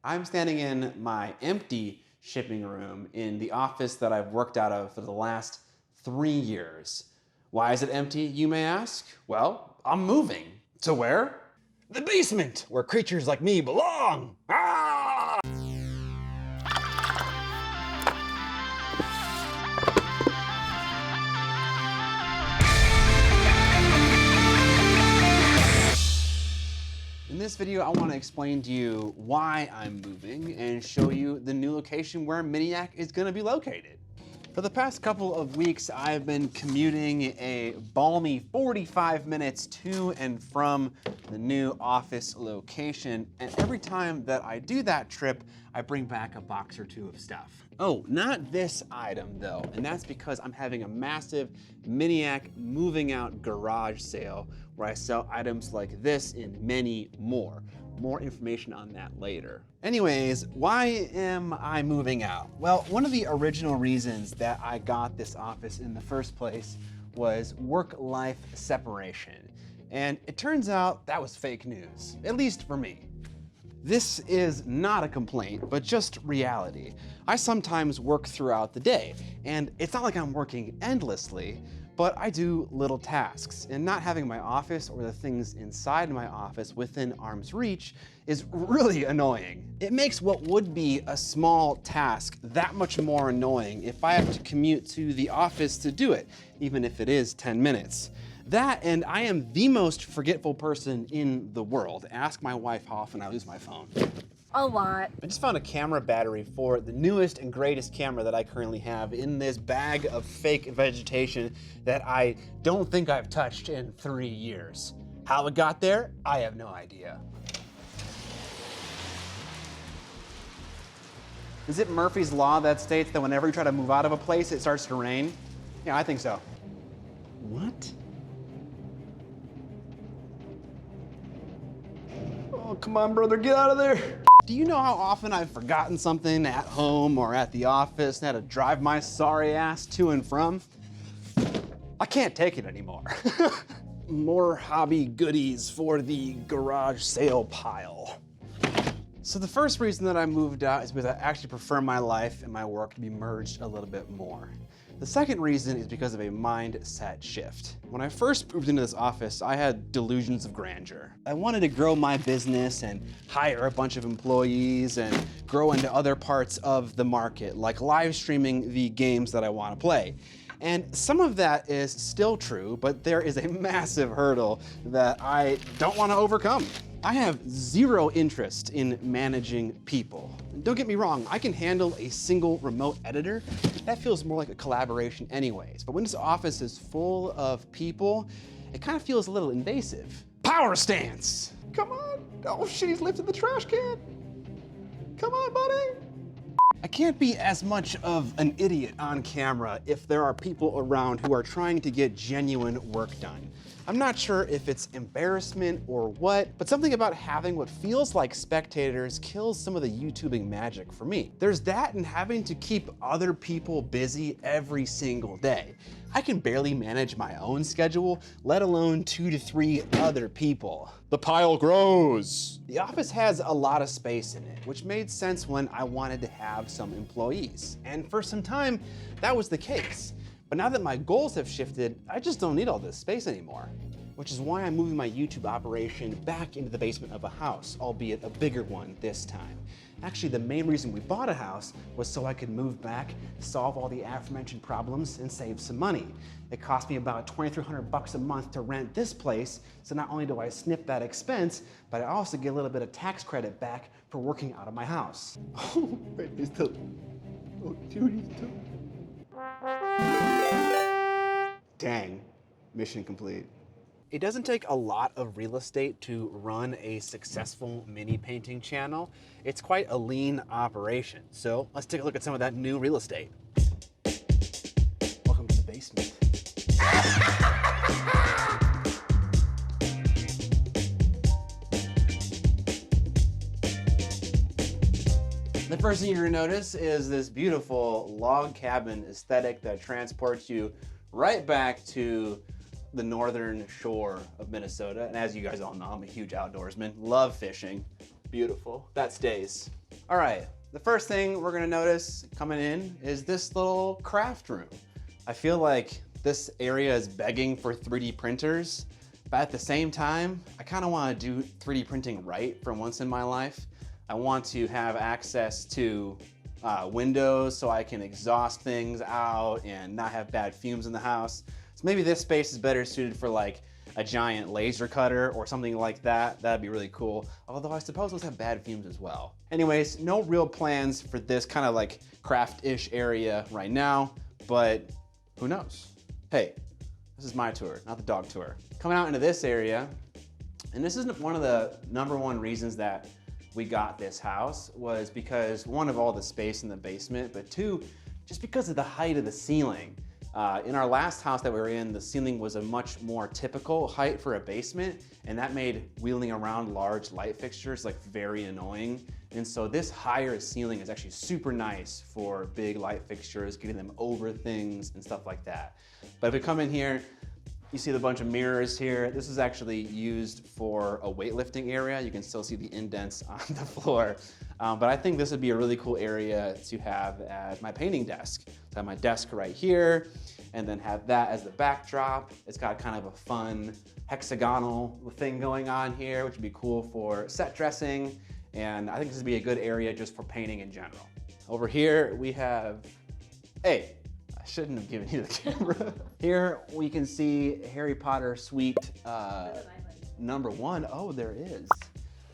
I'm standing in my empty shipping room in the office that I've worked out of for the last 3 years. Why is it empty, you may ask? Well, I'm moving. To where? The basement, where creatures like me belong. Ah! In this video, I want to explain to you why I'm moving and show you the new location where Miniac is going to be located. For the past couple of weeks, I've been commuting a balmy 45 minutes to and from the new office location, and every time that I do that trip, I bring back a box or two of stuff. Oh, not this item though, and that's because I'm having a massive Miniac moving out garage sale where I sell items like this and many more. More information on that later. Anyways, why am I moving out? Well, one of the original reasons that I got this office in the first place was work-life separation. And it turns out that was fake news, at least for me. This is not a complaint, but just reality. I sometimes work throughout the day, and it's not like I'm working endlessly, but I do little tasks, and not having my office or the things inside my office within arm's reach is really annoying. It makes what would be a small task that much more annoying if I have to commute to the office to do it, even if it is 10 minutes. That, and I am the most forgetful person in the world. Ask my wife how often I lose my phone. A lot. I just found a camera battery for the newest and greatest camera that I currently have in this bag of fake vegetation that I don't think I've touched in 3 years. How it got there, I have no idea. Is it Murphy's Law that states that whenever you try to move out of a place, it starts to rain? Yeah, I think so. What? Oh, come on, brother, get out of there. Do you know how often I've forgotten something at home or at the office and had to drive my sorry ass to and from? I can't take it anymore. More hobby goodies for the garage sale pile. So the first reason that I moved out is because I actually prefer my life and my work to be merged a little bit more. The second reason is because of a mindset shift. When I first moved into this office, I had delusions of grandeur. I wanted to grow my business and hire a bunch of employees and grow into other parts of the market, like live streaming the games that I want to play. And some of that is still true, but there is a massive hurdle that I don't want to overcome. I have zero interest in managing people. Don't get me wrong, I can handle a single remote editor. That feels more like a collaboration anyways. But when this office is full of people, it kind of feels a little invasive. Power stance! Come on! Oh shit, he's lifted the trash can! Come on, buddy! I can't be as much of an idiot on camera if there are people around who are trying to get genuine work done. I'm not sure if it's embarrassment or what, but something about having what feels like spectators kills some of the YouTubing magic for me. There's that and having to keep other people busy every single day. I can barely manage my own schedule, let alone 2 to 3 other people. The pile grows. The office has a lot of space in it, which made sense when I wanted to have some employees. And for some time, that was the case. But now that my goals have shifted, I just don't need all this space anymore. Which is why I'm moving my YouTube operation back into the basement of a house, albeit a bigger one this time. Actually, the main reason we bought a house was so I could move back, solve all the aforementioned problems, and save some money. It cost me about $2,300 a month to rent this place, so not only do I snip that expense, but I also get a little bit of tax credit back for working out of my house. Oh, wait, he's still, oh, dude, he's still. Dang, mission complete. It doesn't take a lot of real estate to run a successful mini painting channel. It's quite a lean operation. So let's take a look at some of that new real estate. Welcome to the basement. The first thing you're gonna notice is this beautiful log cabin aesthetic that transports you right back to the northern shore of Minnesota. And as you guys all know, I'm a huge outdoorsman, love fishing. Beautiful. That stays. All right, the first thing we're gonna notice coming in is this little craft room. I feel like this area is begging for 3D printers, but at the same time, I kind of want to do 3D printing right for once in my life. I want to have access to windows so I can exhaust things out and not have bad fumes in the house. So maybe this space is better suited for like a giant laser cutter or something like that. That'd be really cool. Although I suppose those have bad fumes as well. Anyways, no real plans for this kind of like craft-ish area right now, but who knows? Hey, this is my tour, not the dog tour. Coming out into this area, and this isn't one of the #1 reasons that we got this house, was because one, of all the space in the basement, but two, just because of the height of the ceiling. In our last house that we were in, the ceiling was a much more typical height for a basement, and that made wheeling around large light fixtures like very annoying. And so this higher ceiling is actually super nice for big light fixtures, getting them over things and stuff like that. But if we come in here, you see the bunch of mirrors here. This is actually used for a weightlifting area. You can still see the indents on the floor. But I think this would be a really cool area to have as my painting desk. So I have my desk right here, and then have that as the backdrop. It's got kind of a fun hexagonal thing going on here, which would be cool for set dressing. And I think this would be a good area just for painting in general. Over here we have, hey, I shouldn't have given you the camera. Here we can see Harry Potter suite #1. Oh, there is.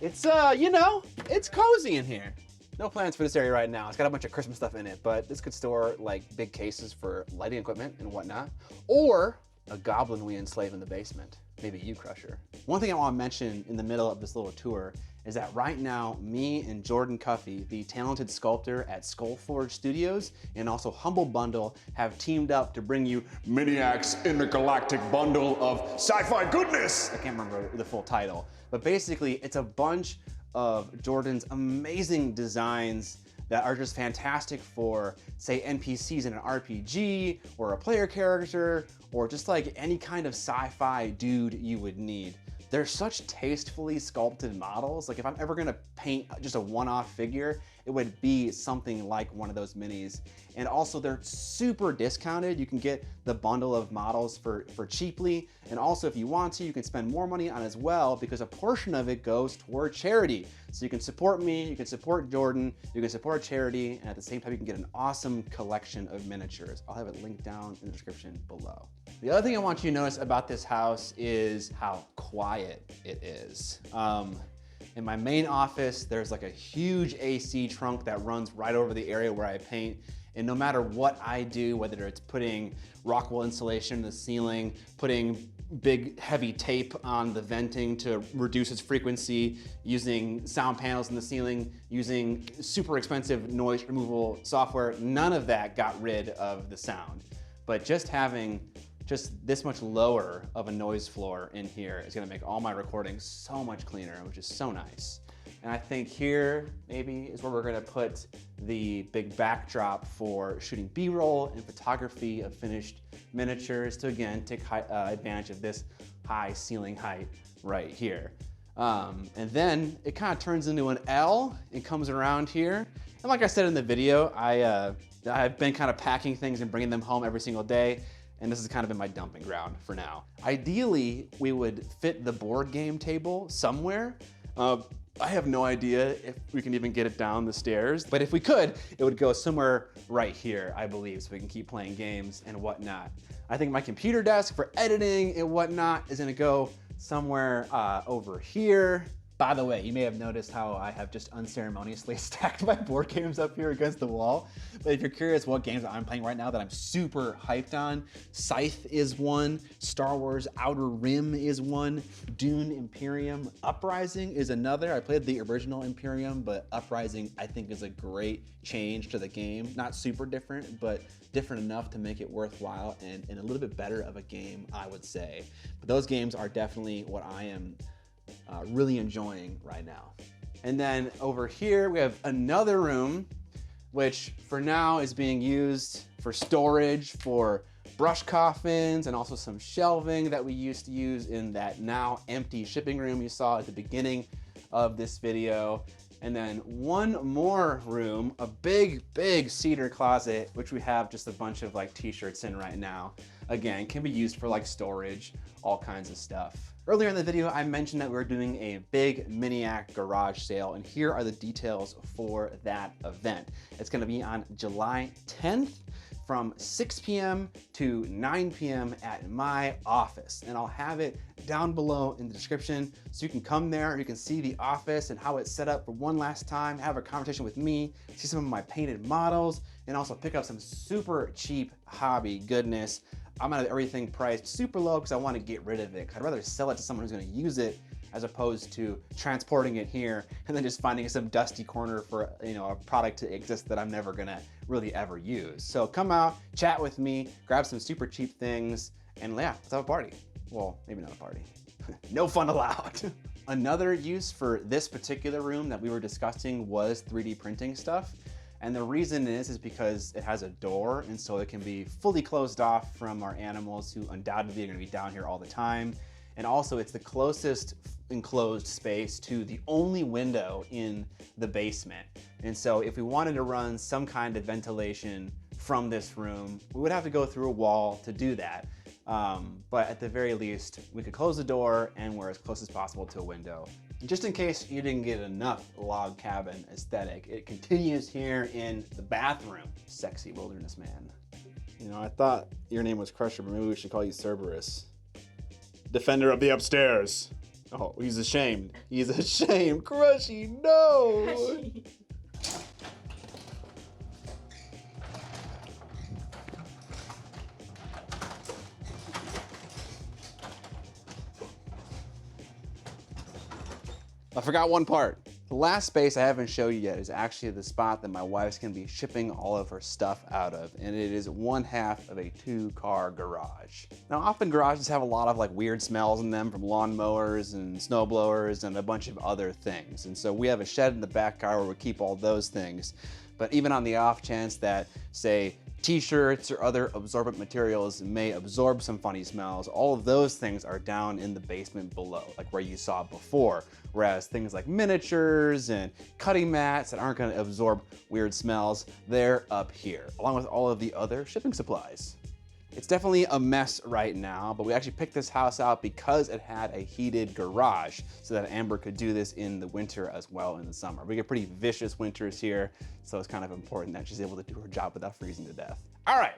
It's, you know, it's cozy in here. No plans for this area right now. It's got a bunch of Christmas stuff in it, but this could store like big cases for lighting equipment and whatnot, or a goblin we enslave in the basement. Maybe you, Crusher. One thing I want to mention in the middle of this little tour is that right now, me and Jordan Cuffey, the talented sculptor at Skullforge Studios and also Humble Bundle, have teamed up to bring you Miniac's intergalactic bundle of sci-fi goodness. I can't remember the full title, but basically it's a bunch of Jordan's amazing designs that are just fantastic for, say, NPCs in an RPG, or a player character, or just like any kind of sci-fi dude you would need. They're such tastefully sculpted models. Like if I'm ever gonna paint just a one-off figure, it would be something like one of those minis. And also they're super discounted. You can get the bundle of models for cheaply. And also if you want to, you can spend more money on as well, because a portion of it goes toward charity. So you can support me, you can support Jordan, you can support charity, and at the same time you can get an awesome collection of miniatures. I'll have it linked down in the description below. The other thing I want you to notice about this house is how quiet it is. In my main office, there's like a huge AC trunk that runs right over the area where I paint. And no matter what I do, whether it's putting Rockwell insulation in the ceiling, putting big heavy tape on the venting to reduce its frequency, using sound panels in the ceiling, using super expensive noise removal software, none of that got rid of the sound. But just having just this much lower of a noise floor in here is gonna make all my recordings so much cleaner, which is so nice. And I think here maybe is where we're gonna put the big backdrop for shooting B-roll and photography of finished miniatures to, again, take advantage of this high ceiling height right here. And then it kind of turns into an L and comes around here. And like I said in the video, I've been kind of packing things and bringing them home every single day. And this has kind of been my dumping ground for now. Ideally, we would fit the board game table somewhere. I have no idea if we can even get it down the stairs, but if we could, it would go somewhere right here, I believe, so we can keep playing games and whatnot. I think my computer desk for editing and whatnot is gonna go somewhere over here. By the way, you may have noticed how I have just unceremoniously stacked my board games up here against the wall. But if you're curious what games I'm playing right now that I'm super hyped on, Scythe is one, Star Wars Outer Rim is one, Dune Imperium Uprising is another. I played the original Imperium, but Uprising I think is a great change to the game. Not super different, but different enough to make it worthwhile and a little bit better of a game, I would say. But those games are definitely what I am really enjoying right now. And then over here we have another room, which for now is being used for storage for brush coffins and also some shelving that we used to use in that now empty shipping room you saw at the beginning of this video. And then one more room, a big, big cedar closet, which we have just a bunch of like t-shirts in right now. Again, can be used for like storage, all kinds of stuff. Earlier in the video, I mentioned that we were doing a big Miniac garage sale, and here are the details for that event. It's gonna be on July 10th from 6 p.m. to 9 p.m. at my office. And I'll have it down below in the description so you can come there, you can see the office and how it's set up for one last time, have a conversation with me, see some of my painted models, and also pick up some super cheap hobby goodness. I'm gonna have everything priced super low because I want to get rid of it. I'd rather sell it to someone who's gonna use it as opposed to transporting it here and then just finding some dusty corner for a product to exist that I'm never gonna really ever use. So come out, chat with me, grab some super cheap things, and yeah, let's have a party. Well, maybe not a party. No fun allowed. Another use for this particular room that we were discussing was 3D printing stuff. And the reason is because it has a door, and so it can be fully closed off from our animals who undoubtedly are gonna be down here all the time. And also it's the closest enclosed space to the only window in the basement. And so if we wanted to run some kind of ventilation from this room, we would have to go through a wall to do that. But at the very least, we could close the door and we're as close as possible to a window. Just in case you didn't get enough log cabin aesthetic, it continues here in the bathroom. Sexy wilderness man. You know, I thought your name was Crusher, but maybe we should call you Cerberus. Defender of the upstairs. Oh, he's ashamed. He's ashamed. Crushy, no! Crushy. I forgot one part. The last space I haven't showed you yet is actually the spot that my wife's gonna be shipping all of her stuff out of, and it is one half of a 2-car garage. Now, often garages have a lot of like weird smells in them from lawnmowers and snow blowers and a bunch of other things. And so we have a shed in the back car where we keep all those things. But even on the off chance that, say, t-shirts or other absorbent materials may absorb some funny smells, all of those things are down in the basement below, like where you saw before. Whereas things like miniatures and cutting mats that aren't gonna absorb weird smells, they're up here, along with all of the other shipping supplies. It's definitely a mess right now, but we actually picked this house out because it had a heated garage so that Amber could do this in the winter as well in the summer. We get pretty vicious winters here, so it's kind of important that she's able to do her job without freezing to death. All right,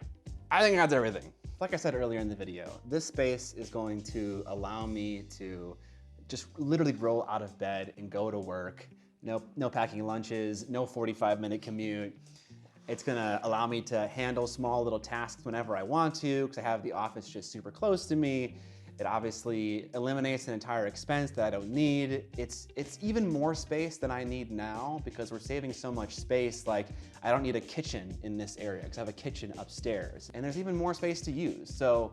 I think that's everything. Like I said earlier in the video, this space is going to allow me to just literally roll out of bed and go to work. No packing lunches, no 45-minute commute. It's gonna allow me to handle small little tasks whenever I want to, because I have the office just super close to me. It obviously eliminates an entire expense that I don't need. It's even more space than I need now because we're saving so much space. Like, I don't need a kitchen in this area because I have a kitchen upstairs, and there's even more space to use. So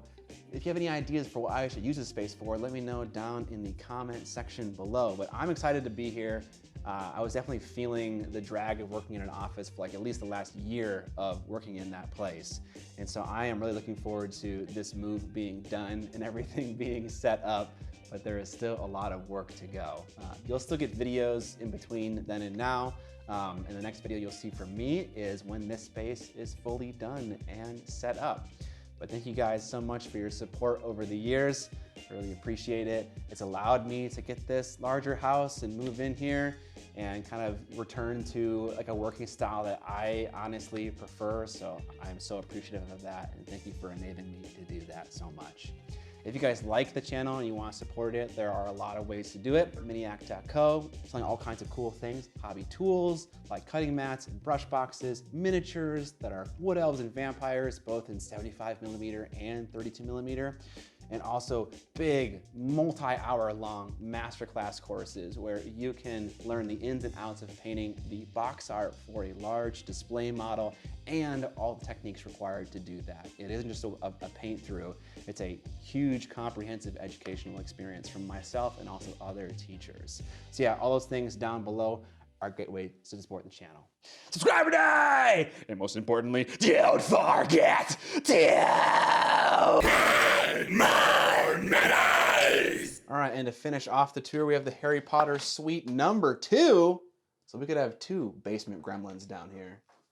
if you have any ideas for what I should use this space for, let me know down in the comment section below. But I'm excited to be here. I was definitely feeling the drag of working in an office for like at least the last year of working in that place. And so I am really looking forward to this move being done and everything being set up, but there is still a lot of work to go. You'll still get videos in between then and now. And the next video you'll see from me is when this space is fully done and set up. But thank you guys so much for your support over the years. I really appreciate it. It's allowed me to get this larger house and move in here and kind of return to like a working style that I honestly prefer. So I'm so appreciative of that, and thank you for enabling me to do that so much. If you guys like the channel and you want to support it, there are a lot of ways to do it. Miniac.co, selling all kinds of cool things, hobby tools like cutting mats and brush boxes, miniatures that are wood elves and vampires, both in 75mm and 32mm. And also big multi-hour long masterclass courses where you can learn the ins and outs of painting the box art for a large display model and all the techniques required to do that. It isn't just a paint through, it's a huge comprehensive educational experience from myself and also other teachers. So yeah, all those things down below are a great way to support the channel. Subscribe today! And most importantly, don't forget to my minis! All right, and to finish off the tour, we have the Harry Potter Suite #2. So we could have two basement gremlins down here.